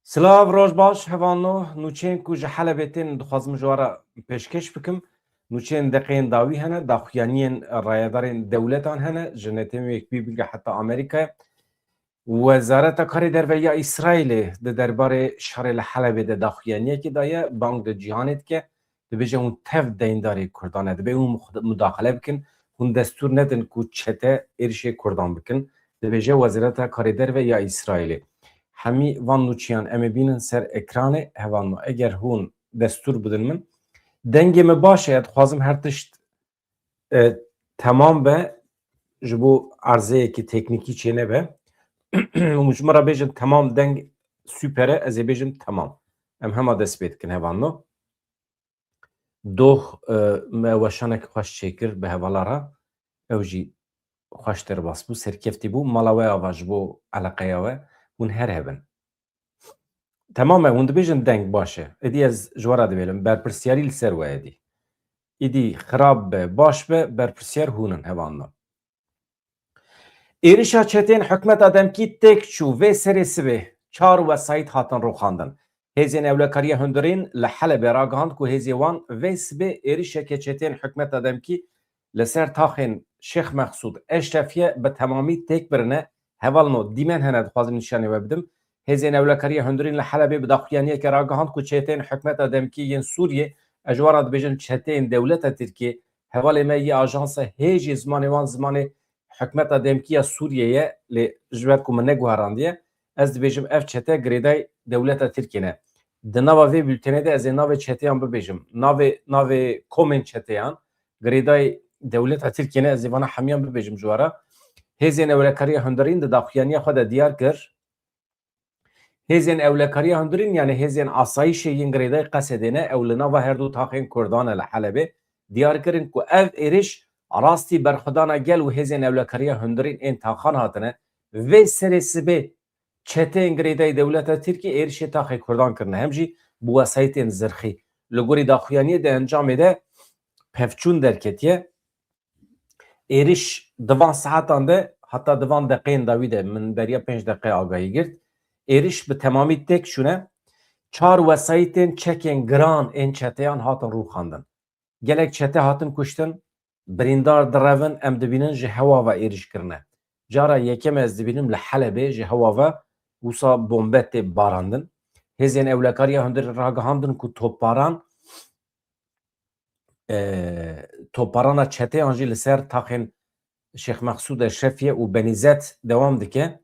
Slav rojbaş hevano nuçên ku ji Helebê tên dixwazim ji wara pêşkeş bikim nuçên deqeyên dawî hene daxuyaniyên rayedarên dewletan hene ji netewek bî bilge heta Amerîkayê Wezareta Karê Derve ya İsraîlê di derbarê şerê li Helebê de daxuyaniyekê daye bang di cîhanê dike dibêje hûn tev deyndar Kurdan e dibe hûn mudaxele bikin hûn destûr nedin ku çete êrişê Kurdan bikin dibêje Wezareta Karê Derve ya İsraîlê hemî van nûçiyan em ê bînin ser ekranê hevan eger hûn destûr bidin min dengê me baş e dixwazim her tişt temam be ji bo erzeyekî teknîkî çê nebe ji me re bêjin temam deng süper e ez ê bêjim temam em hema dest pê dikin hevanno doh me weşanekî xweş çêkir bi hevalara ew jî xweş derbas bû serkeftî bû mala we ava ji bo eleqeya we hûn her hebin Temam e hûn dibêjin deng baş e êdî ez ji we re dibêlim berpirsyarî li ser we êdî êdî xirab be baş be berpirsiyar hûn in hevanno êrişa çetên hikûmeta demkî têk çû vê serê sibê çar wesayît hatin rûxandin hêzên ewlekariya hundirên li Helebê ragihand ku hêzê wan vê sibê êrişeke çetên hikûmeta demkî li ser taxên Şêx Mexsûd Eşrefiye bi temamî têk birine hevalno dîmen hene dixwazim nîşanê we bidim hêzên ewlekariya hundirên li Helebê bi daxuyaniyeke ragihand ku çetên hikûmeta demkî yên Sûriyê ez ji wan re dibêjim çeteyên dewleta Tirkiye hevalê me yê ajansa hêjî zimanê wan zimanê hikûmeta demkî ya Sûriyeyê lê ji ber ku min neguherandiye ez dibêjim ev çete girêdayê dewleta Tirkiye ne di nava vê bültenê de ez ê navê çeteyan bibêjim navê komên çeteyan girêdayê dewleta Tirkiye ne ez ê vana hemiyan bibêjim ji were hêzên ewlekariya hundirîn di daxuyaniya xwe de diyar kir hêzên ewlekariya hundirîn yani hêzên asayîşê yên girêdayê Qesedê ne ew li nava her du taxên Kurdan e li Helebê diyar kirin ku ev êriş rastî berxwedana gel û hêzên ewlekariya hundirîn ên taxan hatine vê serê sibê çeteyên girêdayê dewleta Tirkiye êrişê taxê Kurdan kirine hem jî bi wesayîtên zirxî li gorî daxuyaniyê de encamê de pevçûn derketiye êriş divan saetan de heta divan deqeyên dawî de min beriya 5 deqe agahî girt êriş bi temamî têk çûne çar wesayîtên çekên giran ên çeteyan hatin rûxandin gelek çete hatin kuştin birîndar direvin em dibînin ji hewa ve êriş kirine cara yekem ez dibînim li Helebê ji hewa ve wisa bombet tê barandin hêzên ewlekariya hundirîn ragihandin ku toparana çeteyan jî li ser taxên Şêx Mexsûd Eşrefiye û Benîzet dewam dike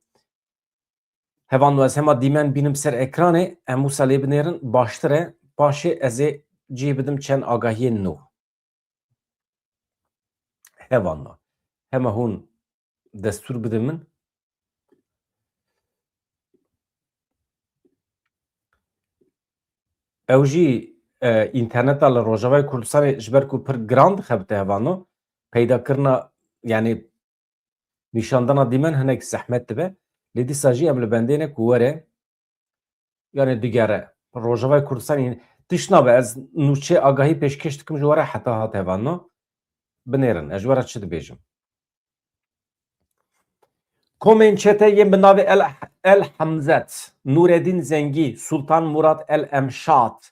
hevan ez hema dîmen bînim ser ekranê em wisa lê binêrin baştir e paşê ez ê cî bidim çend agahiyên nû hevanna hema hûn destûr bidin min ew jî înterneta li Rojavayê Kurdistanê ji ber ku pir giran dixebite hevano peydakirina yani nîşandana dîmen hinek zehmet dibe lê dîsa jî em li bendê ne ku were yani digere Rojavayê Kurdistanê tişt nabe ez nûçe agahî pêşkeş dikim ji were heta hat hevano binêrin ez ji were çi dibêjim komên çete yên bi navê El Hemzet Nûreddîn Zengî Sultan Murat El Emşat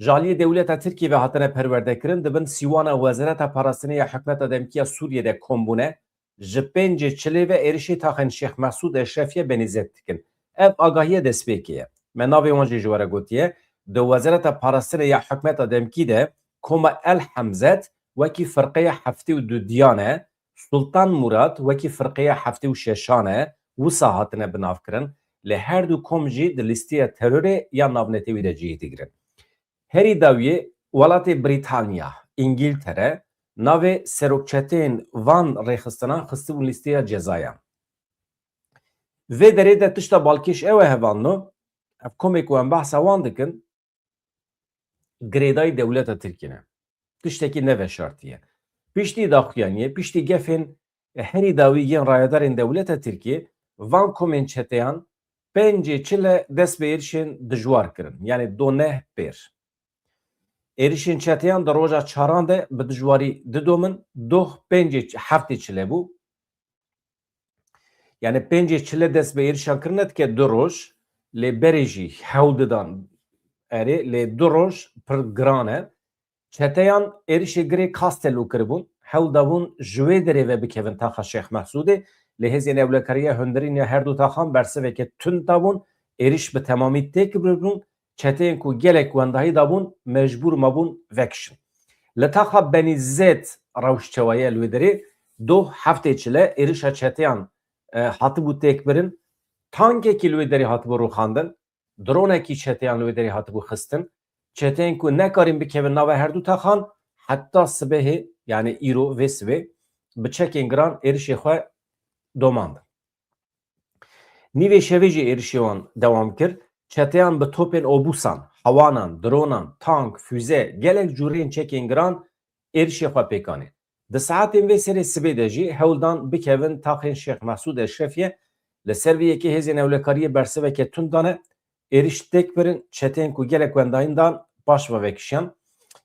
Jaliyê dewleta Tirkiye ve hatine perwerdekirin dibin sîwana Wezareta Parastinê ya Hikûmeta Demkî ya Sûriyê de kombûne ji pêncê çilê ve êrişê taxên Şêx Mexsûd Eşrefiye Benîzet dikin ev agahiya destpêkê ye me navê wan jî ji were gotiye di Wezareta Parastinê ya Hikûmeta Demkî de koma El Hemzet wekî firqeya heftê û du diyan e Sultan Murat wekî firqeya heftê û şeşan e wisa hatine binavkirin li her du kom jî di lîsteya terorê ya navnetewî de cihêtî girin herî dawiyê welatê Brîtanya İngîltere navê serokçeteyên van rêxistinan xistibûn lîsteya cezayan vê derê de tişta balkêş ew e hevanno ev komê ku em behsa wan dikin girêdayî dewleta Tirkiye ne tiştekî neveşartiye piştî daxuyaniyê piştî gefên herî dawî yên rayedarên dewleta Tirkiye van komên çeteyan pêncê çile dest bi êrişên dijwar kirin yani do neh pêr êrişên çeteyan di roja çaran de bi dijwarî didomin doh pêncê heftê çile bû yani pêncê çile dest bi êrişan kirine dike du roj li berê jî hewdidan erê lê du roj pir giran e. Çeteyan êrişê girê Kastelû kiribûn, hewl dabûn ji wê derê ve bikevin taxa Şêx Mehsûdê, li hêzên Ewlekariya Hundirîn ya her du taxan bersiveke tund dabûn, êriş bi temamî tê kiribûn, çeteyên ku gelek wendahî dabûn mecbûr mabûn vekişin. Li taxa Benî Zêd rewşçewaye li wê derê du heftê çile êrişa çeteyan hatibû têkbirin, tankekî li wê derê hatibû rûxandin, dronekî çeteyan li wê derê hatibû xistin, çeteyên ku nekarîn bikevin nava her du taxan heta sibehê yani îro vê sibê bi çekên giran êrişê xwe domandin. Nîvê şevê jî êrişê wan dewam kir, çeteyan bi topên obûsan, hewanan, dronan, tank, füze, gelek cûreyên çekên giran êrişê xwe pêkanê. Di saetên vê serê sibê de jî hewldan bikevin taxên Şêx Mehsûd Eşrefiye li ser vê yekê hêzên ewlekariyê bersiveke tund dane, êriş têk birin, çeteyên ku gelek wendahîn dan baş ve vekişiyan.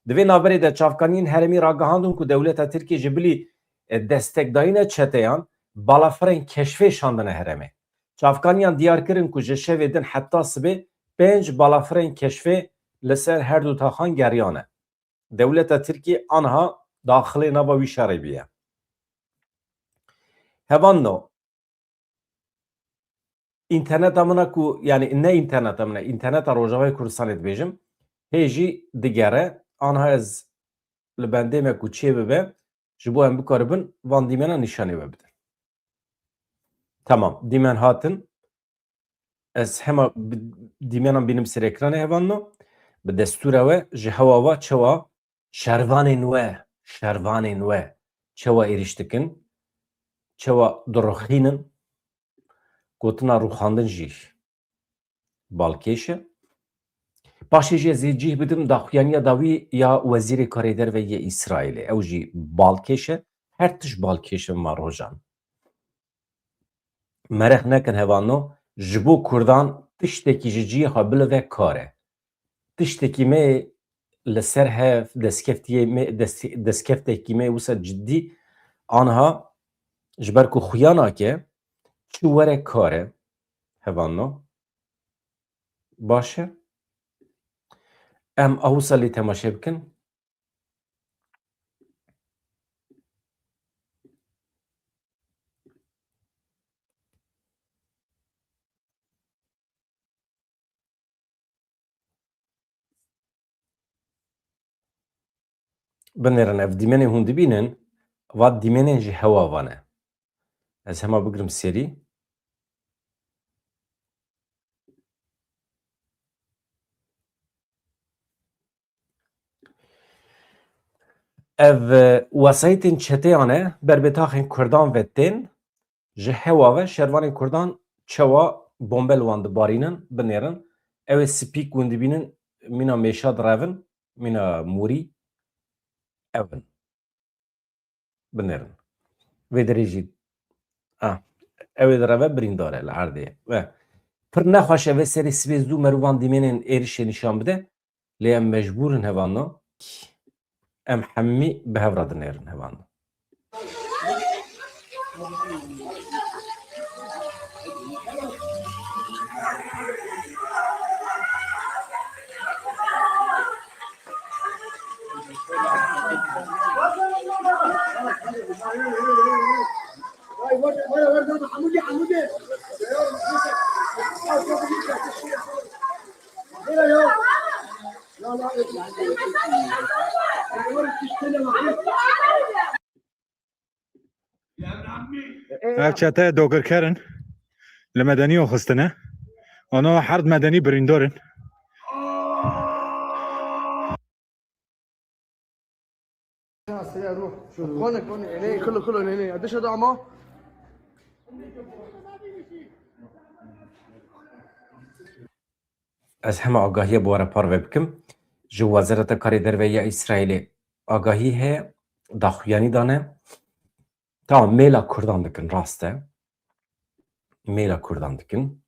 Di vê naberê de çavkaniyên herêmî ragihandin ku dewleta Tirkiye ji bilî destekdayîna çeteyan balafirên keşfê şandine herêmê. Çavkaniyan diyar kirin ku ji şevê din heta sibê 5 balafirên keşfê li ser her du taxan geriyane. Dewleta Tirkiye anha daxilê nava wî şerê biye. Hevanno interneta mina ku yani ne interneta mina interneta Rojavayê Kurdistanê dibêjim hê jî digere anha ez li bendê me ku çê bibe ji bo em bikaribin van dîmena nîşanê we bidin. Tamam dîmen hatin ez hema dîmenan bînim ser ekranê hevanno bi destûra we ji hewa we çawa şervanên we çawa êriş dikin, çawa dirixînin, gotina rûxandin jî balkêş e. Paşê jî ez ê cih bidim daxuyaniya dawî ya Wezîrê Karêder ve yê İsraîlê ew jî balkêş e, her tişt balkêş in ma rojan. Merex nekin hevanno ji bo Kurdan tiştekî ji cîha bilive kar e. Tiştekî me li ser hev destkeftekî me wisa ciddî anha ji ber ku xuya nake çi were kar e hevanno baş e. Em awisa lê temaşe bikin. Binêrin ev dîmenê hûn dibînin va dîmenên ji hewa van e. Ez hema bigirim serî. Ev wesayetên çeteyan e berbêtaxên Kurdan ve tên ji hewa ve şervanên Kurdan çawa bombel wan dibarînin binêrin. Ew ê spîk hûn dibînin mîna mêşa direvin, mîna morî ew in. Binêrin. Vê derê jî ew ê direve birîndar e li erdê. Ve pir nexweş e vê serê sibê zû merûvan dîmenên êrişê nîşan bide lê em mecbûrin hevanno em hemî bi hev re dinêrin hevanno. ev çete dogirkerin li medenî xistine ona herd medenî birîndorin روح شوف كونك هنا كله هنا قديش هذا عماه Ez hema agahiya bu ara parve bikim. Ji Wezareta Karêder ya İsraîlê agahî heye daxuyanî dane. Tamam mêla Kurdan dikin rast e. Mêla Kurdan dikin.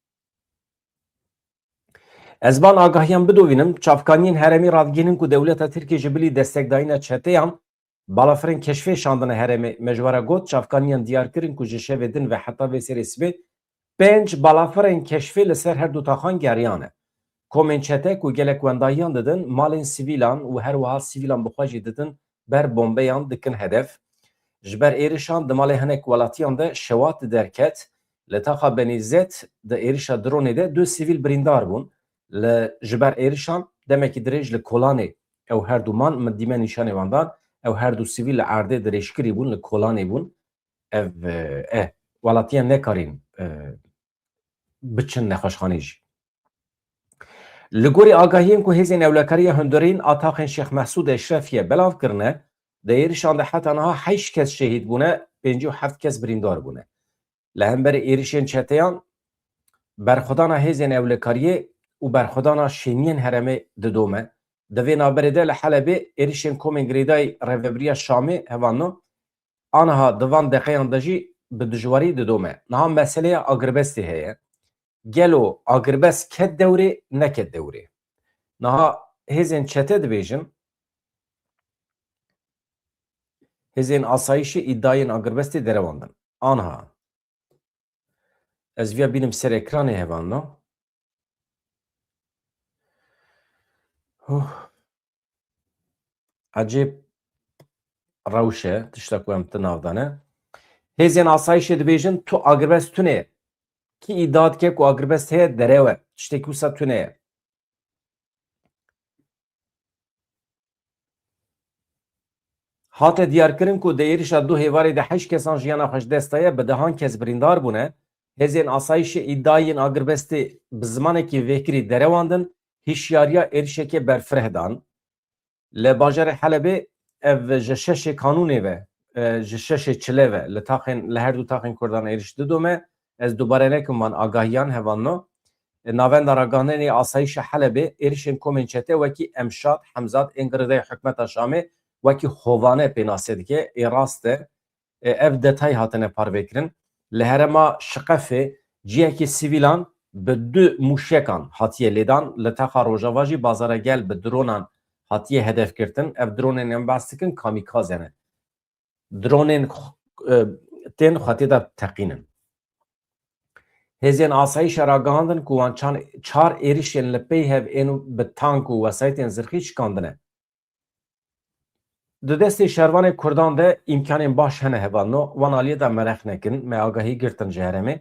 Ez van agahiyan bidovînim çavkaniyên herêmî radgehînin ku dewleta Tirkiye ji bilî destekdayîna çeteyan balafirên keşfê şandine herêmê mecwara got çavkaniyan diyar kirin ku ji şevê din ve heta vê serê sibê 5 balafirên keşfê li ser her du taxan geriyane. Komên çetek û gelek wendayiyan didin malên sivîlan û her wiha sivîlan bixwe jî didin ber bombeyan dikin hedef. Ji ber êrişan di malê hinek welatiyan de şewat derket li taxa Benîzet di êrişa dronê de 2 sivîl birîndar bûn. Ji ber êrişan demekî dirêj li Kolanê ew her du man min dîme nîşanê wan dan ew her du sivîl li erdê dirêjkirî bûn li Kolanê bûn. Ev welatiyan nekarîn biçin nexweşxanê jî. Li gorî agahiyên ku hêzên ewlekariya hundirîn a taxên Şex Mehsûd Eşrefiye belav kirine, di êrişan de heta niha 8 kes şehîd bûne, 57 kes birîndar bûne. Li hemberî êrişên çeteyan, berxwedana hêzên ewlekariyê û berxwedana şêniyên herêmê didome. Di vê naberê de li Helebê êrişên komên girêdayî Rêveberiya Şamê hevano, aniha di van deqeyan de jî bi dijwarî didome. Niha meseleya agirbestê heye. Gelo agirbest ket dewrê neket dewrê. Niha hêzên çete dibêjin hêzên asayişê îddiayên agirbestê derewandin. Aniha ez vêya bînim ser ekranê hevano. Ecêb rewş e tiştek ku em ti nav dane. Hêzên asayişê dibêjin tu agirbest tune ki îddia dike ku agirbest heye derewe. Tiştekî wisa tune ye. Hate diyarkirin ku di êrişa du hêvarê de 8 kesan jiyana xwe ji dest daye bi dehan kes birîndar bûne. Hêzên asayişê îddayên agirbestê bi zimanekî vêkirî derewandin, hişyariya êrişekê berfireh dan. Li bajarê Helebê ev ji şeşê kanûnê ve ji şeşê çile ve li her du taxên Kurdan êriş didome. Ez dubare nekim van agahiyan hevanno. Navenda ragihanên asayişa Helebê êrişên komên çete wekî Emşad, Hemzat ên girdeyê hikûmeta Şamê wekî hovane pênasê dike. Ê rast e ev detay hatine parvêkirin. Li herêma Şiqefê ciyekî sivîlan bi 2 mûşekan hatiye lêdan li texa Rojava jî bazara gel bi dronan hatiye hedefkirtin. Ev dronên em behs dikin kamîkaze ne. Dronên tên xwetê de teqînin. Hêzên asayişa ragihandin ku wan 4 êrişên li pey hev ên bi tank û wesayetên zirxî şikandine. Di destê şervanê Kurdan de îmkanên baş hene hevano, wan aliyê de merex nekin, me agahî girtin ji herêmê.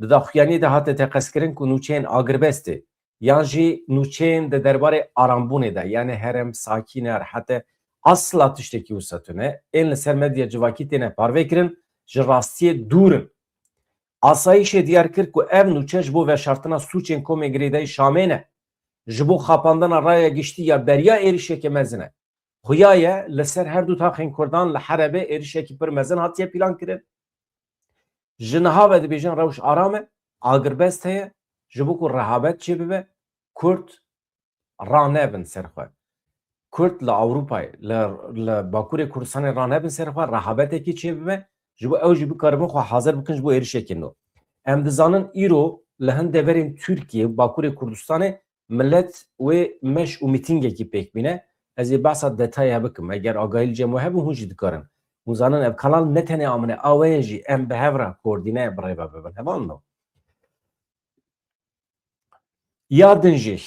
Di daxuyanî de hate teqeskirin ku nûçeyên agirbestê yan jî nûçeyên di derbarê arambûnê de yani herem sakîn e hete asla tiştekî wisa tune ên li ser medya civakî têne parvêkirin ji rastiyê dûrin. Asayişê diyar kir ku ev nûçe ji bo veşartina sûçên komên girêdayî Şamê ne. Ji bo xapandina raya giştî ya beriya êrişekê mezin e. Xuya ye li ser her du taxên Kurdan li Helebê êrişekî pir mezin hatiye pîlan kirin. Ji niha ve dibêjin rewş aram e, agirbest heye, ji bo ku rehabet çê bibe, Kurd ranebin ser xwe. Kurd li Ewropayê, li Bakurê Kurdistanê ranebin ser xwe, rehabetekî çê bibe, ji bo ew jî bikaribin xwe hazir bikin ji bo êrişekê nû. Em dizanin îro li hin deverên Tirkiye, Bakurê Kurdistanê millet wê meş û mîtîngekî pêk bîne. Ez ê behsa detaya bikim. Eger agahî li cem hebû hûn jî dikarin. Hûn zanin ev kanal ne tenê amine awê jî em bi hev re koordîne birêve bibin. Hevan no. Ya din jî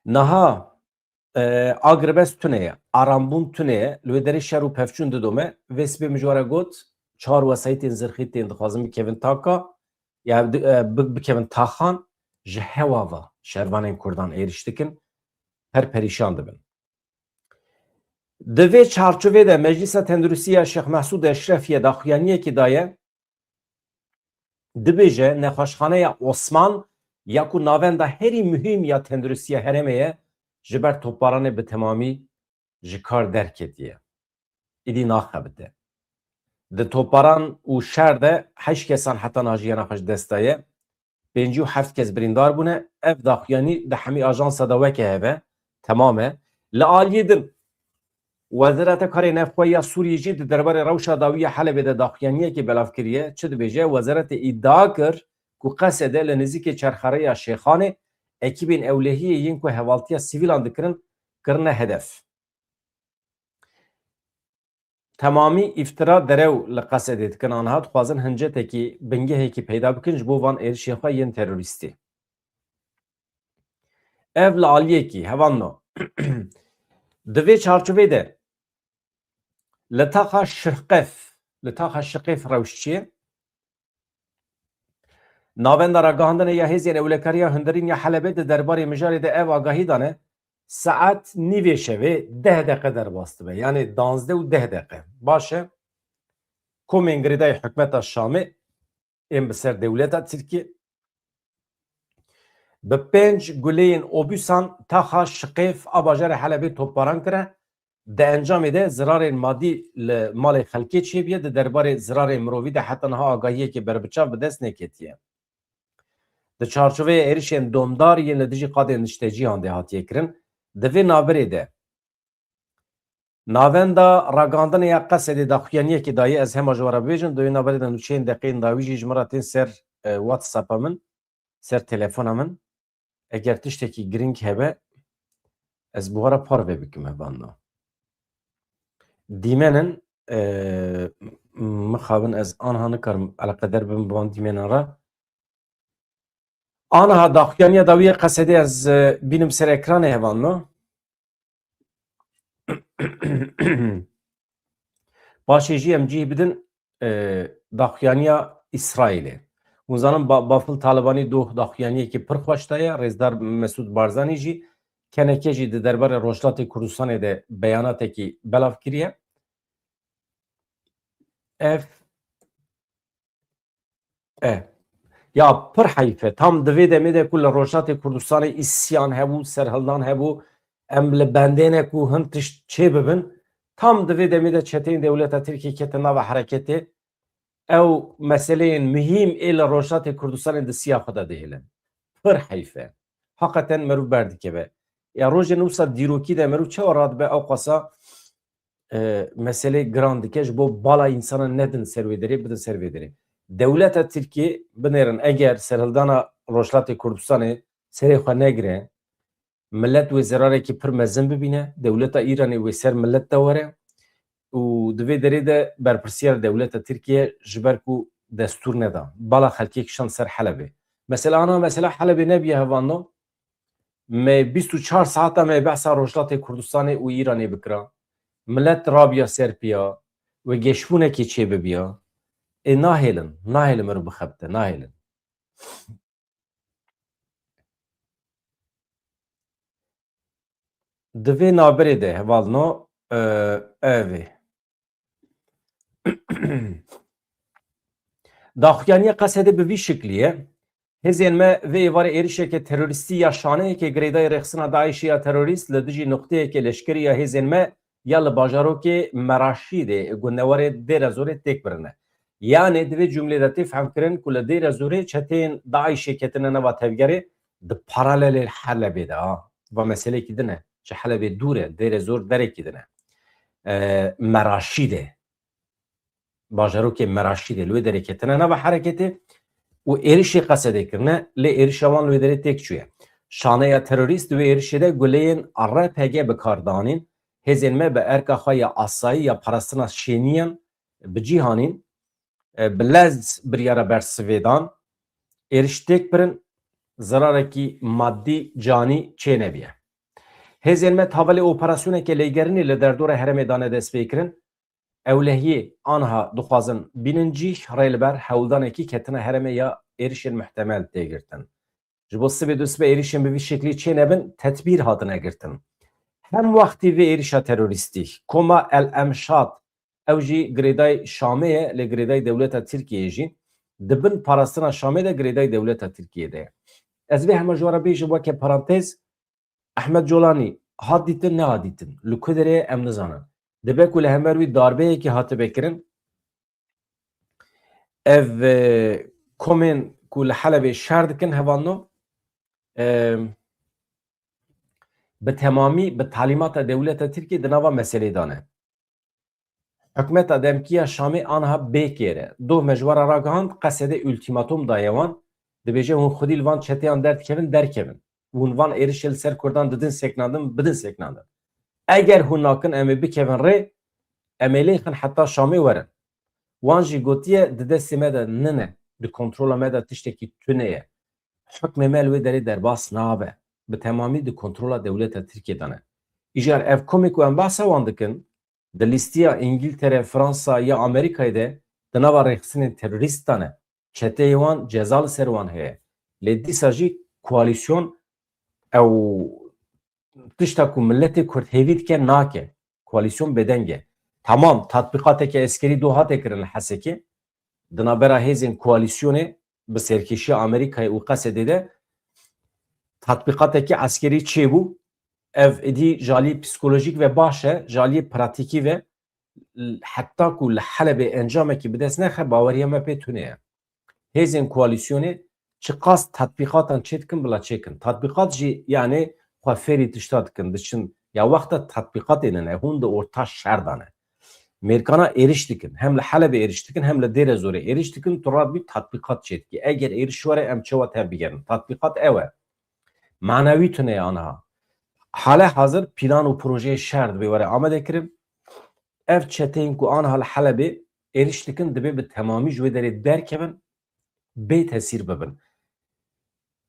niha agirbest tune ye, arambûn tune ye, li wê derê şer û pevçûn didome, vê sibê min ji we re got 4 wesayetên zirxî tên dixwazin bikevin taka, ya bikevin taxan ji hewa ve şervanên Kurdan êriş dikin. Her perişan dibin. Di vê çarçovê de Meclîsa Tenduristiya Şex Mehsûd Eşrefiye daxuyaniyekî daye dibêje nexweşxaneya Osman ya ku navenda herî mühim ya tenduristiya herêmê ye ji ber topbaranê bi temamî ji kar derketiye. Îdî naxebite. Di topbaran û şer de 8 kesan heta najiyana xwe ji dest daye. 57 kes birîndar bûne. Ev daxuyanî di hemî ajansa da weke heve. Tamam e. Li aliyê din Wezareta Karê Navxwe ya Sûriyê jî di derbarê rewşa dawiya Helebê de daxuyaniyekê belav kiriye. Çi dibêje? Wezaretê îddia kir ku qesede li nêzîkê çerxereya Şêxanê ekîbên ewlehiyê yên ku hevaltiya sivîlan dikirin kirine hedef. Tamamı iftira derev li qesedê dikin anha dixwazin hincetekî bingehekî peyda bikin ji bo van êrişê xwe yên terorîstî. Ev li aliyekî hevanno di vê çarçovê de li taxa şirqef rewşçiyê navenda ragihandinê ya hêzên ewlekariya hundirîn ya Helebê di derbarê mijarê de ev agahî dane saet nîvê şevê 10 deqe derbas dibe. Yani 12 û 10 deqe. Baş e komên girêdayê hikûmeta Şamê ên bi ser dewleta Tirkiye bi 5 guleyên obûsan taxa şiqêf a bajarê Helebê topbaran kire. Di encamê de zirarên madî li malê xelkê çêbiye di derbarê zirarên mirovî de heta niha agahiyekê berbiçav bi dest neketiye. Di çarçoveyê êrişên domdar yên li dijî qadên niştecîyan de hatiye kirin. Di vê naberê de navenda ragandinê ya Qesedê daxuyaniyekê daye ez hema ji we re bibêjim. Di vê naberê de nûçeyên deqeyên dawî jî ji min re tên ser WhatsAppa min, ser telefona min. Eger tiştekî giring hebe ez bi we re par vê bikim hevanda. Dîmenin mixabin ez anha nikarim eleqeder bim bi van dîmenan re. Anha daxuyaniya dawiyê Qesedê ez bînim ser ekranê hevanno. Başê jî em cih bidin daxuyaniya İsraîlê. Hûn zanin bafil Talibanî doh daxuyaniyekî pir xweş daye. Rêzdar Mesûd Barzanî jî keneke jî di derbarê Rojhilatê Kurdistanê de beyanateke belav kiriye. Ev ya pir heyfe tam divê demê de ku li Rojhilatê Kurdistanê îsyan hebû, serhildan hebû, em li bendêne ku hin tişt çê bibin tam divê demê de çeteyên dewleta Tirkiye ketin nava hereketê ew meseleyên mühim ê li Rojhilatê Kurdistanê di siya xwe de dihêlin. Pir heyfe. Hakikaten merû berdikeve. Ya rojên wisa dîrokî de merû çawa radibe ew qasa meselê giran dike ji bo bala insanan nedin ser wê derê bidin ser wê derê. Dewleta Tirkiye binêrin eger serhildana Rojhilatê Kurdistanê serê xwe negire millet wê zerarekî pir mezin bibîne, dewleta Îranê wê ser millet de were û di vê derê de berpirsiyar dewleta Tirkiye ji ber ku destûr neda. Bala xelkê kişand ser Helebê. Mesela Helebê nebiye hevano me 24 saata me behsa Rojhilatê Kurdistanê û Îranê bikira. Millet rabiya serpiya ve geşbûnekê çê bibiya. Nahêlin mirov bixebite, nahêlin. Di vê naberê de hevalno evê. Daxuyaniya Qesedê bi vî şekliye hêzên me vê êvarê êrişeke terorîstî ya şaneyeke girêdayê rexsina Daişê ya terorîst li dijî nuqteyeke leşkerî ya hêzên me ya li bajarokê Meraşî de gundewarê Dêra Zorê têk birine. Yani divê cümlê de tê fehm kirin ku li Dêra Zorê çeteyên Daişê ketine nava tevgerê di paralelê Helebê de va meselekî din e. Ji Helebê dûr e, Dêra Zor derekî din e. Meraşî de bajarokê Meraşî de li wê derê ketine nava hereketê û êrişê Qesedê kirine lê êrişa wan li wê derê têk çûye. Şaneya terorîst di wê êrişê de guleyên RPG bikardanîn hêzên me bi erka xwe ya asayî ya parastina şêniyan bi cîhanîn bi lez biryara bersivêdan êriş têk birin zirarekî maddî canî çê nebiye. Hêzên me tavelê operasyoneke lêgerinê li derdora herêmê dane dest pê kirin. Ewlehiyê anha dixwazin bînin cî rê li ber hewldanekî ketine herêmê ya êrişên muhtemel tê girtin. Ji bo sibê du sibê êrişên bi vî şeklî çê nebin tedbîr hatine girtin. Hem wextî vê êrişa terorîstî Koma El Emşad ew jî girêdayê Şamê ye lê girêdayê dewleta Tirkiyeyê jî dibin parastina Şamê de girêdayê dewleta Tirkiyê de ye. Ez vê hema ji we re bêjim weke parantez Ehmed Colanî hat dîtin nehat dîtin li ku derê em nizanin. Dibe ku li hemer wî darbeyekî hatibe kirin ev komên ku li Helebê şer dikin hevanno bi temamî bi talîmata dewleta Tirkiye di nava meselê dane. Hikûmeta demkiya Şamê anha bêkê re. Doh me ji we re ragihand Qesedê ultîmatom daye wan dibêje hûn xwedî li van çeteyan derdikevin derkevin. Hûn van êrişê li ser Kurdan didin seknandin bidin seknandin. Eger hûn nakin em ê bikevin rê emelê hatta Şamê werin. Wan jî gotiye di destê me de nine, di kontrola me de tiştekî tune ye. Hukmê me li wê derê derbas nabe. Bi temamî di kontrola dewleta Tirkiye de ne. İjar ev komî ku em behsa wan dikin, di lîstiya İngiltere, Fransa ya Amerîkayê de di nava rêxistinên terorîst de ne. Çeteyê wan ceza li ser wan heye. Lê dîsa jî koalîsyon ew tişta ku milletê Kurd hêvî dike nake. Koalîsyon bedenge. Tamam tatbîqateke eskerî doha tê kirin li Hesekê. Di navbera hêzên koalîsyonê bi serkêşiya Amerîkayê û Qesedê de tatbîqateke eskerî çêbû. Ev êdî jalî psikolojik ve baş e, jalî pratikî ve heta ku li Helebê encamekî bi dest nexe baweriya me pê tune ye. Hêzên koalîsyonê çi qas tatbîqatan çê dikin bila çêkin. Tatbîqat jî yani xwe fêrî tişta dikin diçin ya wexta tatbîqatê ne hûn di orta şer de ne. Mêrkana êriş dikin. Hem li Helebê êriş dikin hem li Dêre Zorê êriş dikin tu rabî tatbîqat çê dikî. Eger êriş were em çawa tev bigerin. Tatbîqat ew e. Manewî tune ye aniha. Hala hazır plan û projeyê şer dibe were amade kirin. Ev çeteyên ku aniha li Helebê êriş dikin dibe bi temamî ji wê derê derkevin bê tesîr bibin.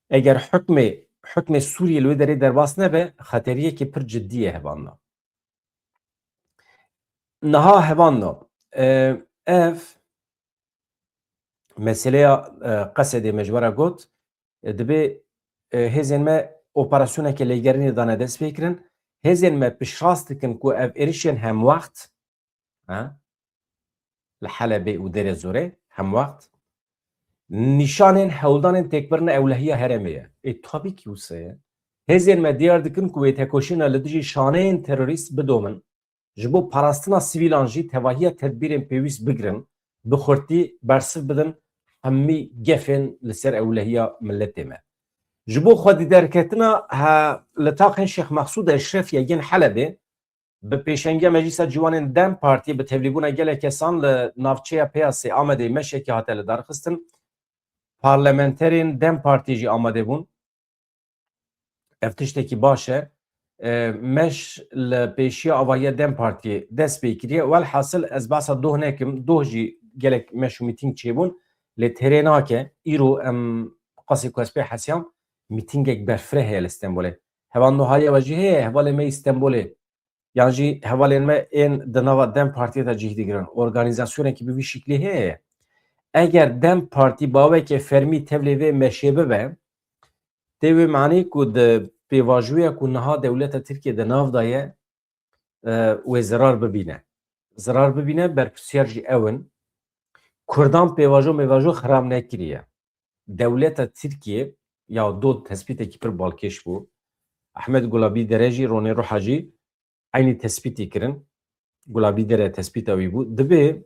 Eger hukmê Sûriye li wê derê derbas nebe xeteriyekê pir ciddî ye hevanna. Niha hevanna ev meseleya Qesedê me ji were got dibe hêzên me operasyoneke lêgerînê dane dest pê kirin. Hêzên me piştrast dikin ku ev êrişên hemwext li Helebê û Dêre Zorê hemwext nîşanên hewldanên têkbirina ewlehiya herêmê ye. Tabî ki wisa ye. Hêzên me diyar dikin ku wê tekoşîna li dijî şaneyên terorîst bidomin. Ji bo parastina sivîlan jî tevahiya tedbîrên pêwîst bigirin. Bi xurtî bersiv bidin hemî gefên li ser ewlehiya milletê me. Ji bo xwedî derketina li taqên Şêx Mexsûd Eşref ya yên Helebê bi pêşengiya Meclîsa Ciwanên Dem Partiyê bi tevlîbûna gelek kesan li navçeya Peyasê Amedê meşekê hate li darxistin. Parlamenterên Dem Partiyê jî amade bûn. Ev tiştekî baş e. Meş li pêşiya avahiya Dem Partiyê dest pê kiriye. Welhasıl ez behsa doh nekim. Doh jî gelek meş û mîtîng çêbûn. Lê têrê nake. Îro em qasî ku ez pê hesiyam mîtîngek berfireh heye li Stenbolê. Hevan nohaliya ve jî heye hevalê me Stenbolê. Yan jî hevalên me ên di nava Dem Partiyê de cih digirin. Organizasyonekî bi vî şiklî heye. Eger Dem Partî bawekê fermî tevlê vê meşê bibe tê wê manî ku di pêvajoya ku niha dewleta Tirkiye di nav da ye wê zirar bibîne. Zirar bibîne berpirsiyar jî ew in. Kurdan pêvajo mêvajo xirab nekiriye. Dewleta Tirkiye ya do tespîtekî pir balkêş bû. Ahmed Gulabî Dere jî Ronê Ruha jî aynî tespîtê kirin. Gulabî Dere tespîta wî bû. Dibe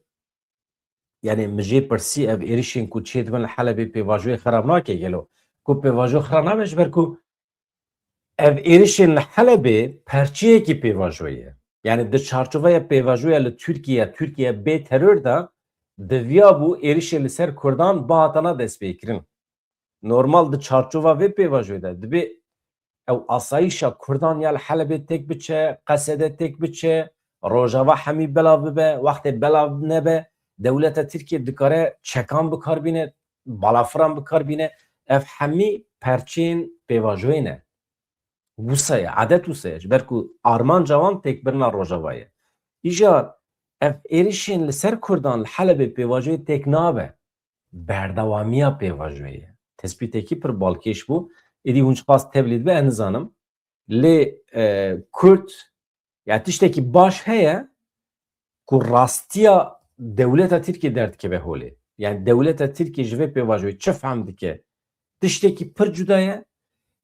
yani min jê pirsî ev êrişên ku çê dibin li Helebê pêvajoyê xirab nake gelo. Ku pêvajo xirab nabe ji ber ku ev êrişên li Helebê perçeyekî pêvajoyê ye. Yani di çarçoveya pêvajoya li Türkiye bê terör da diviya bû êrişên li ser Kurdan bihatana dest pê kirin. Normal di çarçova vê pêvajoyê de dibe ew asayîşa Kurdan ya li Helebê têk biçe, Qesedê têk biçe, rojava hemî belav bibe, wextê belav nebe, dewleta Tirkiye dikare çekan bikar bîne, balafran bikar bîne, ev hemî perçeyên pêvajoyê ne. Wisa ye, adet wisa ye. Ji ber ku armanca wan têkbirina rojava ye. Îjar ev êrişên li ser Kurdan li Helebê pêvajoyê têk nabe. Berdewamiya pêvajoyê ye. Tespîtekî pir balkêş bû. Êdî hûn qas tevlî dibe ez nizanim. Lê Kurd ya tiştekî baş heye ku rastiya dewleta Tirkiye derdikeve holê. Yani dewleta Tirkiye ji vê pêvajoyê çi fehm dike? Tiştekî pir cuda ye.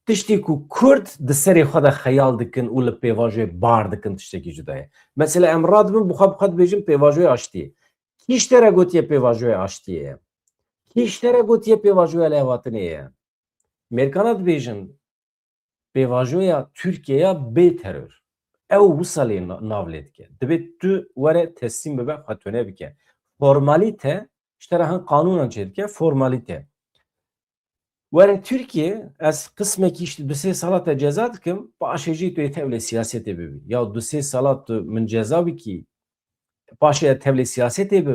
Tiştê ku Kurd di serê xwe de xeyal dikin û li pêvajoyê bar dikin tiştekî cuda ye. Mesela em radibin bi xwe dibêjin pêvajoya aştiyê. Kî tere gotiye pêvajoya aştiyê ye? Kî tere gotiye pêvajoya lêvatinê ye? Mêrkana dibêjin pêvajoya Tirkiyeya bê terör. Ew wisa lê nav lê dike. Dibe tu were teslîm bibe xwe tune bike. Formalîte ji tera hin qanûnan çê dike formalîte. Were Türkiye ez qismekî işte 2-3 sala te ceza dikim, paşê jî tu yê tevlê siyasetê bibî. Ya 2-3 sala tu min ceza bikî paşa tevli siyaseti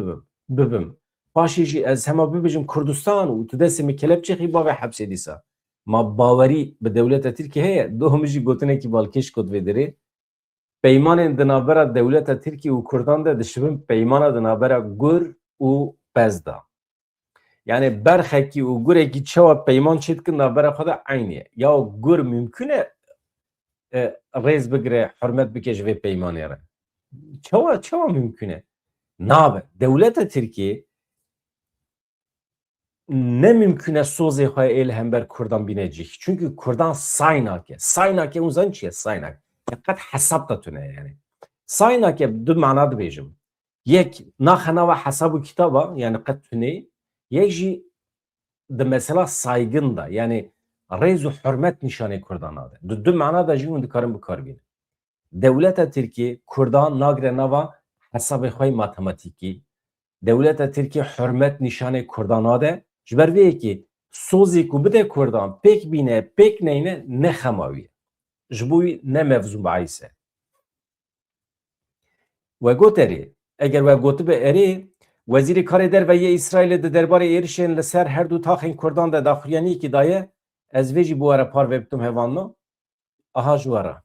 bibim. Paşa jî ez hema bibijim Kurdistan û tu destê min kelepçexî bavê hepsê dîsa. Ma bawerî bi dewleta Tirkiye heye, doh jî gotinekî balkêş kot vê derê. Peymanên di navbera dewleta Tirkiye û Kurdan de dişibin peymana di navbera gur û pez da. Yani berxekî û gurekî çawa peyman çê dikin navbera xwe de aynî ye. Ya gur mümkün e rêz bigire, hürmet bike ji vê peymanê re. Çawa mümkün e? Nabe. Dewleta Tirkiye ne mümkün e sozê xwe êl hember Kurdan bîne cih. Çünkü Kurdan saynake. Saynake hûn zan çi ye saynak? Qet hesab da tune yani. Saynake du mana dibêjim. Yek naxenava hesabı kitaba yani qet tune. Yek jî di mesela saygın da yani rêz û hürmet nişanê Kurdan de. Du mana da jî hûn dikarin bikarbînin. Dewleta Tirkiye Kurdan nagire nava hesabê xwe matematikî. Dewleta Tirkiye hürmet nişanê Kurdan de. Ji ber vê yekê sozê ku bide Kurdan pêk bîne pêk neyne ne xemawiye. Ji bo wî ne mevzû bahîs e. We got erê. Eger we gotibe erê Wezîrê Karê Derveyê İsraîlê di derbarê êrişên li ser her du taxên Kurdan de daxuyaniyekî daye ez vê jî bu were parve bikim hevanno. Aha ji were.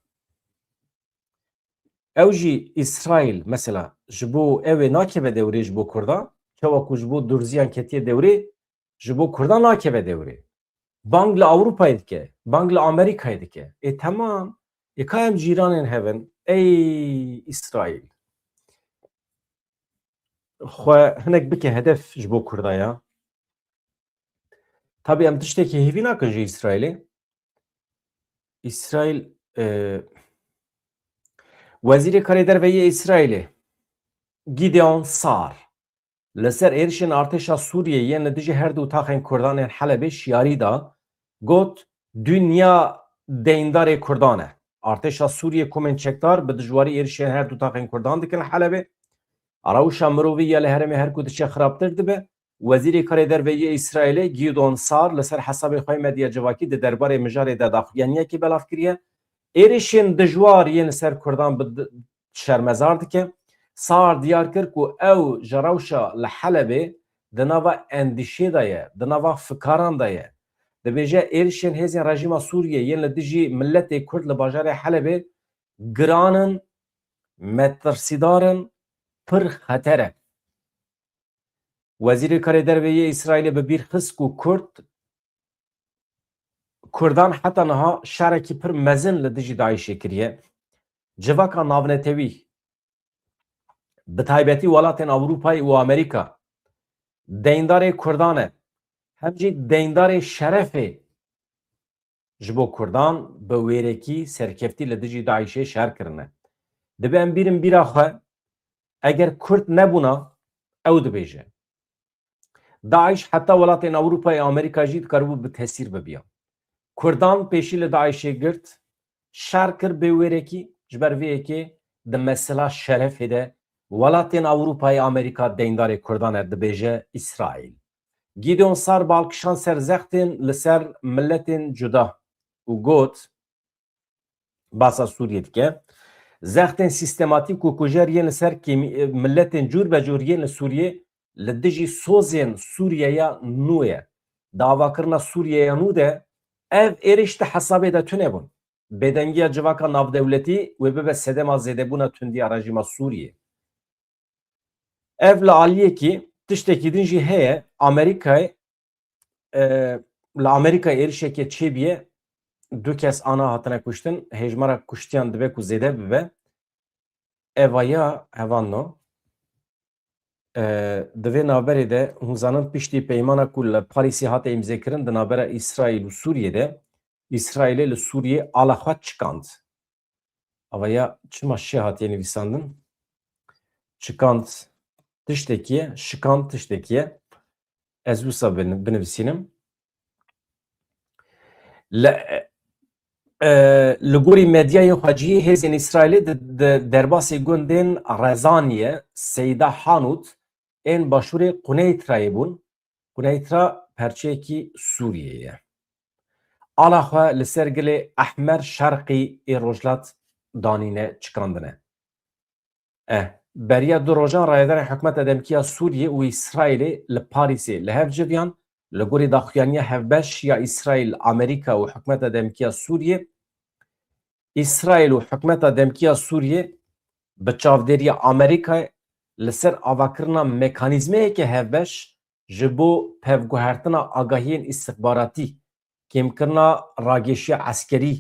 Ew jî İsraîl mesela ji bo ew ê nakeve dewrê ji bo Kurdan, çawa ku ji bo durziyan ketiye dewrê ji bo Kurdan nakeve dewrê. Bang li Avrupayê dike, bang li Amerîkayê dike. Temam. Ka em cîranên hevin. Ey İsraîl. Xwe hinek bike hedef ji bo Kurda ya. Tabii em tiştekî hêvî nakin ji İsraîlê. İsraîl Wezîrê Karê Derveyê İsraîlê Gideon Sar li ser êrişên artêşa Sûriyê yên li dijî her du taxên Kurdanên Helebê şiyarî da got dünya deyndarê Kurdan e. Artêşa Sûriye komên çekdar bi dijwarî êrişên her du taxên Kurdan dikin Helebê. Rewşa mirovî ya li herêmê her ku diçe xirabtir dibe. Wezîrê Karê Derveyê İsraîlê Gideon Sar li ser hesabê xwe medya civakî di derbarê mijarê de daxuyaniyekî belav kiriye. Êrişên dijwar yên li ser Kurdan bi şermezar dike. Sar diyar kir ku ew ji rewşa li Helebê di nava endişê de ye, di nava fikaran de ye. Dibêje êrişên hêzên rejîma Sûriye yên li dijî milletê Kurd li bajarê Helebê giranin, metirsîdarin, pir xeter e. Wezîrê Karê Derveyê İsraîlê bi bîr xist ku Kurdan heta niha şerekî pir mezin li dijî Daişê kiriye. Civaka navnetewî bi taybetî welatên Avrupayê û Amerîka deyndarê Kurdan e. Hem jî deyndarê şerefê ji bo Kurdan bi wêrekî serkeftî li dijî Daişê şer kirine. Dibe em bîrin bîra xwe eger Kurd nebûna ew dibêje. Daeş heta welatên Avrupayê Amerîka jî dikaribû bi tesîr bibiya. Kurdan pêşî li Daişê girt şer kir bê wêrekî ji ber vê yekê di mesela şerefê de welatên Avrupayê Amerîka deyndarê Kurdan e dibêje İsraîl. Gideon Sar balkişan ser zextên li ser milletên cuda û got basa Sûriye dike. Zextên sîstematîk û kujer yên li ser milletên cûr be cûr yên li Sûriyê li dijî sozên Sûriyeya nû ye. Davakirina Sûriyeya nû de ev êriş di hesabê de tune bûn. Bêdengiya civaka navdewletî wê bibe sedema zêdebûna tundiya rejîma Sûriyê. Ev li aliyekî tiştekî din jî heye Amerîkayê li Amerîkayê êrişekê çêbiye du kes ana hatine kuştin. Hejmara kuştiyan dibe ku zêde bibe. Evaya hevanno di vê navberê de hûn zanin piştî peymana ku li Parîsê hate îmzêkirin di navbera İsraîl û Sûriyê İsraîlê li Sûriyê ala xwe çıkand. Evaya çima şê hatiye nivîsandin? Çıkand tiştekî ye, şikand tiştekî ye. Ez wisa binivîsînim. Li gorî medyayê xweciyê hêzên İsraîlê di derbasê gundên Rezaniye, Seyda Hanut ên başûrê Quneyitrayê bûn. Quneytra perçeyekî Sûriyê ye. Ala xwe li ser gilê ehmer şerqî ê rojhilat danîne çıkandine. beriya du rojan rayedara hükümeta demkiya Suriye û İsrailê li Parîsê li hev civiyan li gorî daxuyaniya hevbeş ya İsrail, Amerika û hükümeta demkiya Suriye. İsrail û hükümeta demkiya Suriye bi çavdêriya Amerikayê li ser avakirina mekanîzmeyekê hevbeş ji bo pevguhertina agahiyên istihbaratî, kêmkirina rageşiya eskerî,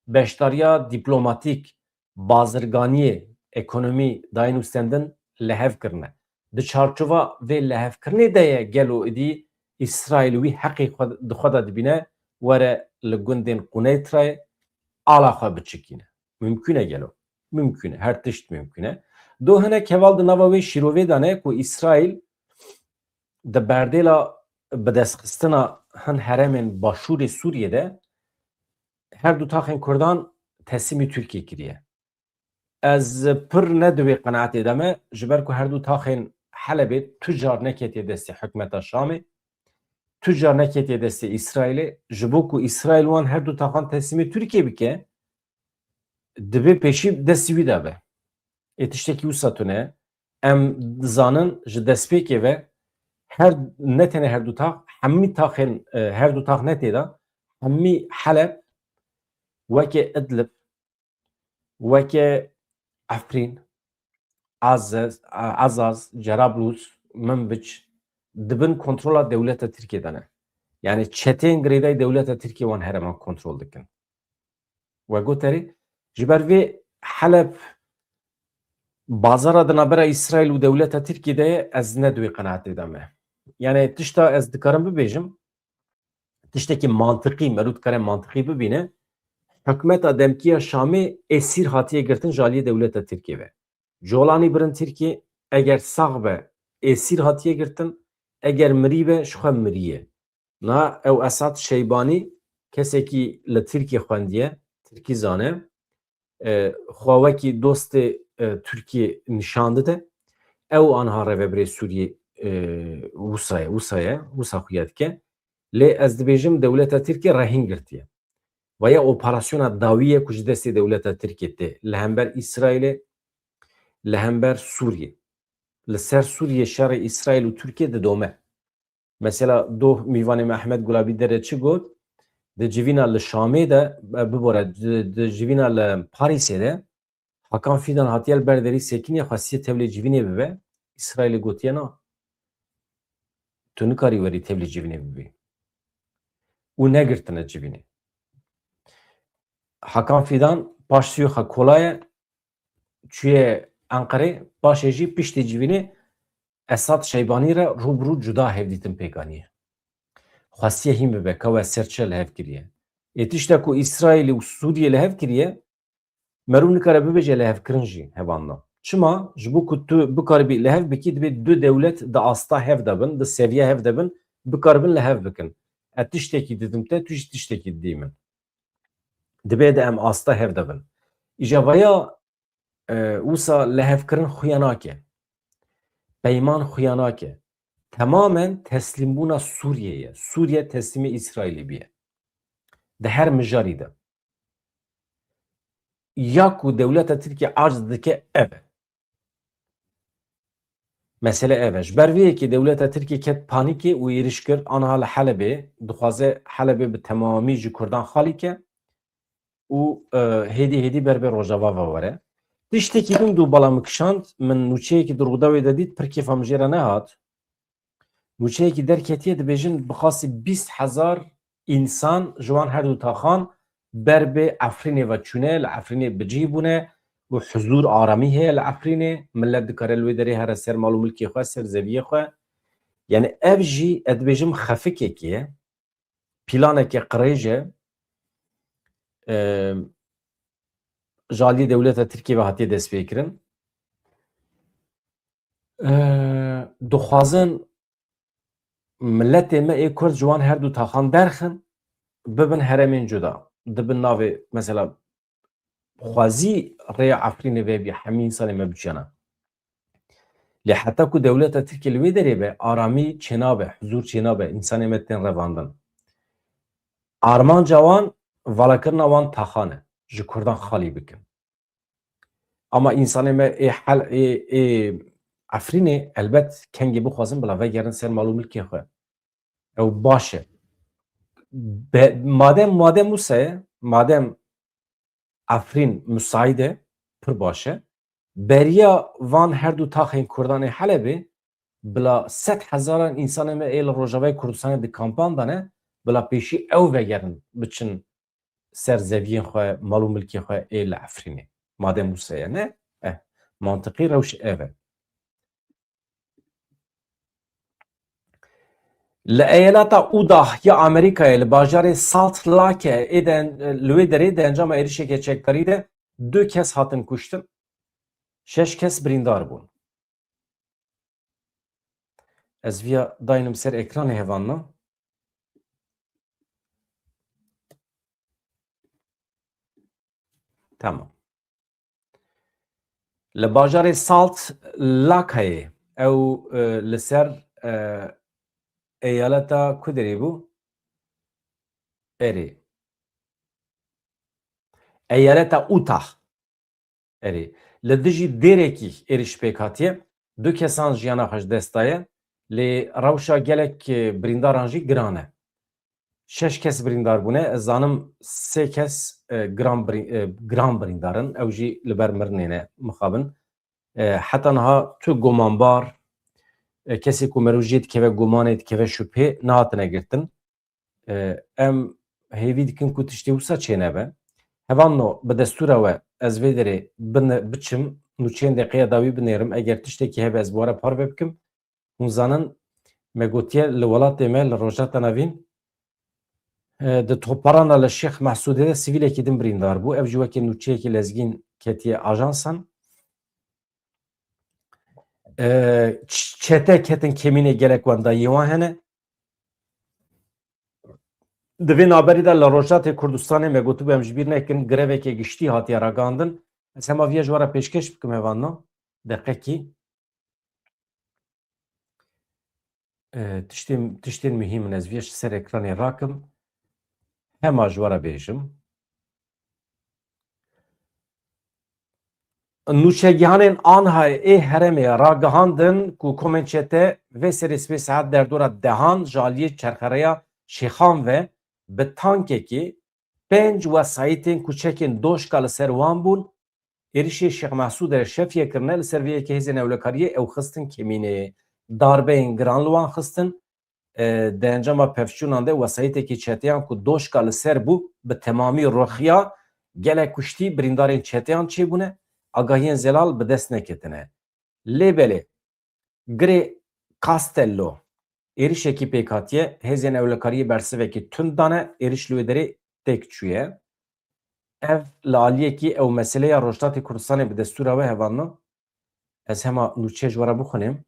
beşdariya dîplomatîk, bazirganiyê, ekonomî dayên û stendin li hev kirine. Di çarçova vê lihevkirinê de ye gelo êdî İsrail wî heqê di xwe de dibîne were li gundên Qunetrayê ala xwe biçikîne. Mümkün e gelo. Mümkün e. Her tişt mümkün e. Do hinek heval di nava wê şîrovê de ne ku İsrail di berdêla bidestxistina hin heremên başûrê Sûriyê her du taxên Kurdan teslîmî Tirkiye kiriye. Ez pir ne divê qenaetê de me ji ber ku her du taxên Helebê tucar neketiye destê hikûmeta Şamê, tucar neketiye destê İsrailê ji bo ku İsrail wan her du taxan teslîmî Tirkiye bike divê pêşî destî wî de be. Ê tiştekî wisa tune em dizanin ji destpêkê ve her ne tenê her du tax hemî taxên her du tax netê de hemî Heleb weke Idlib weke Afrin Azaz Cerablus Minbic dibin kontrola devleta Tirkiye'de ne? Yani çetên girêdayê devleta Tirkiye wan hereman kontrol dikin. Ve goterî ji ber vê Heleb bazara di navbera İsrail û devleta Tirkiye'de ye ez ne divê qenaetê de me. Yani tişta ez dikarim bibêjim tiştekî mantıqî me dikare mantıqî bibîne hikûmeta demkiya Şamê esîr hatiye girtin ji aliyê devleta Tirkiye ve. Colanî birin Tirkiye eger sax be esîr hatiye girtin eger mirî be ji xwe miriye. Na ew Esad Şeybanî kesekî li Tirkiye xwendiye Tirkî zane xwe wekî dostê Tirkiye nişan dide ew anha revebirê Sûriyê wisa xuya dike lê ez dibêjim devleta Tirkiye rehîn girtiye. Vaya operasyona dawiye ku ji destê devleta Tirkiye tê li hember İsrailê li hember Sûriye. Li ser Sûriye şerê İsrail û Tirkiye didome. Mesela doh mîvanê me Ehmed Gulabî dere çi got di civîna li Şamê de bibore di civîna li Parîsê de Hakan Fidan hatiye berderî sekiniye xwestiye tevlê civînê bibe İsrailê gotiye na tu nikarî werî tevlê civînê bibî û negirtine civînê. Hakan Fidan paş xwe kolaye çûye Enqerê başê jî piştî civînê Esad Şeybanî re rûbirû cuda hevdîtin pêkaniye. Xwestiye hîn bibe ka we serçe li hev kiriye. Ê tiştek ku İsrailê û Sûriye li hev kiriye merû nikare bibêje li hevkirin jî hevanna. Çima ji bo ku tu bikaribî li hev bikî divê du dewlet di asta hev de bin, di seviye hev de bin, bikaribin li hev bikin. Ez tiştekî didim te tu jî tiştekî didî min. Divê de em asta hev de bin. Îja vaya wisa li hevkirin xuya nake. Peyman xuya nake. Tamamen teslîmbûna Sûriye'ye. Sûriye teslîmî İsrailî biye. Di her mijarî de. Ya ku devleta Tirkiye arz dike ev. Mesele ev. Ji ber vê yekê devleta Tirkiye ket panîkê û êriş kir aniha li Helebê dixwaze Helebê bi temamî ji Kurdan xalî ke û hêdî berber Rojava were. Tiştekî din du bala kişand min nûçeyekî di Rûdawê de dît pir kêfa min jê re nehat. Nûçeyekî derketiye dibêjin bixasî 20,000 însan ji wan her du taxan ber bê Efrînê ve çûne li Efrînê bicî bûne û huzûr aramî heye li Efrînê millet dikare li wê derê here ser mal û milkê xwe ser zeviyê xwe. Yani ev jî ez dibêjim xefikekî ye planekê qirêj e ji aliyê devleta Tirkiye ve hatiye destpêkirin. Dixwazin milletê me ê Kurd ji wan her du taxan derxin bibin heremên cuda. Dibin navê mesela xwazî rêya Efrînê vebî hemî însanê me biçîna. Lê heta ku devleta Tirkiye li wê derê be aramî çênabe, huzûr çênabe, însanê me tên revandin. Armanca wan valakirina wan taxan e ji Kurdan xalî bikin. ama insanê me Efrînê elbet kengî bixwazin bila vegerin ser mal û milkê xwe. Ew baş e. Madem wisa ye, madem Efrîn müsait e, pir baş e, beriya van her du taxên Kurdanê Helebê bila 100,000 insanê me ê li Rojavayê Kurdistanê di kampan dane, bila pêşî ew vegerin biçin ser zeviyên xwe, mal û milkê xwe ê li Efrînê. Madem wisa ye ne? Mantiqî rewş ev e. Li eyaleta Utah ya Amerîkayê li bajarê Salt Lake li wê derê di encama êrişeke çekdarî de 2 kes hatin kuştin, 6 kes birîndar bûn. Ez vîya dayînim ser ekranê hevanna. Tamam. Li bajarê Salt Lake'yê ew li ser eyaleta ku derê bû? Erê. Eyaleta Utah. Erê. Li dijî dêrekî êriş pêk hatiye, 2 kesan jiyana xwe ji dest daye, lê rewşa gelek birîndaran jî giran e. 6 kes birîndar bûne, ez zanim 3 kes giran birîndarin, ew jî li ber mirinê ne mixabin. Heta niha tu gomanbar, kesê ku merojiyê dikeve gomanê dikeve şüphê nehatine girtin. Em hêvî dikin ku tiştî wisa çê nebe. Hevanno bi destûra we ez vê derê biçim nûçeyên deqeya dawî binêrim eger tiştekî hebe ez bi were parve bikim. Hûn zanin me gotiye li welatê me li Rojata Navîn di toparana li Şêx Mehsûdê de sivîlekî din birîndar bû. Ev jî wekî nûçeyekî lezgîn ketiye ajansan. Çete ketin kemînê gelek wan dayî wan hene. Di vê naberî de li Rojatê Kurdistanê me gotibû em ji bîr nekin grevekê giştî hatiye ragandin. Ez hema vîya ji were pêşkeş bikim hevanna. Deqekî. Tiştên mühîm in ez vîya ji ser ekranê rakim. Hema ji were bêjim. Nûçegihanên Anhayê ê herêmê ragihandin ku komên çete vê serê spê saet derdora dehan ji aliyê çerxereya Şêxan ve bi tankekî 5 wesayîtên kûçekên doşka li ser wan bûn. Êrişê Şêx Mehsûdê şefiye kirine li ser vê yekê hêzên ewlekariyê ew xistin kemînê. Darbeyên giran li wan xistin. Di encama pevçûnan de wesayîtekî çeteyan ku doşka li ser bû bi temamî roxiya gelek kuştî birîndarên çeteyan çêbûne. Agahiyên zelal bi dest neketine. Lêbelê girê Castello êrişekî pêk hatiye hêzên ewlekariyê bersivekî tund dane êriş li wê derê têk çûye. Ev li aliyekî ew meseleya Rojdatê Kurdistanê bi destûra we hevanna. Ez hema nûçe ji were bixwînim.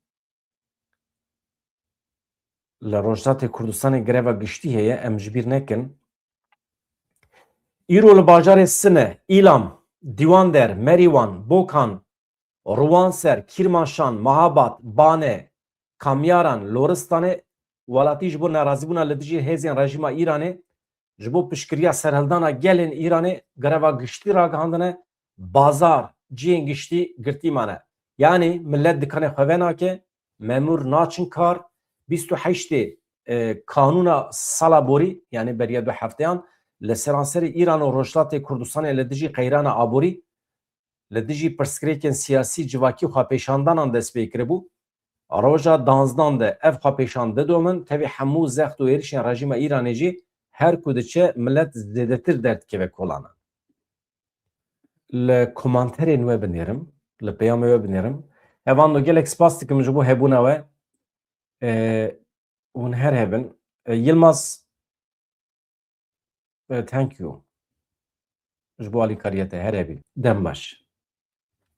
Li Rojdatê Kurdistanê greva giştî heye em ji bîr nekin. Îro li bajarê Sinê, İlam, Dîwander, Merîwan, Bokan, Ruwanser, Kîrmanşan, Mahabat, Bane, Kamyaran, Loristanê welatî ji bo nerazîbûna li dijî hêzên rejîma Îranê ji bo piştgiriya serhildana gelên Îranê greva giştî ragihandine, bazar ciyên giştî girtî mane. Yani millet dikanê xwe venake, memûr naçin kar, 28 kanûna sala borî yani beriya du hefteyan li seranserê Îran û Rojdatê Kurdistanê li dijî qeyrana aborî li dijî pirsgirêkên siyasî civakî xwepêşandanan dest pê kiribû. Roja danzdan de ev xwepêşan didomin tevî hemû zext û êrişên rejîma Îranê jî her ku diçe millet zêdetir derd dikeve kolanan. Li komanterên we binêrim, li peyamê we binêrim. Hevan gelek spas dikim ji bo hebûna we. Hûn her hebin. Yilmaz, thank you. Ji bo alîkariyê te her hebî. Dem baş.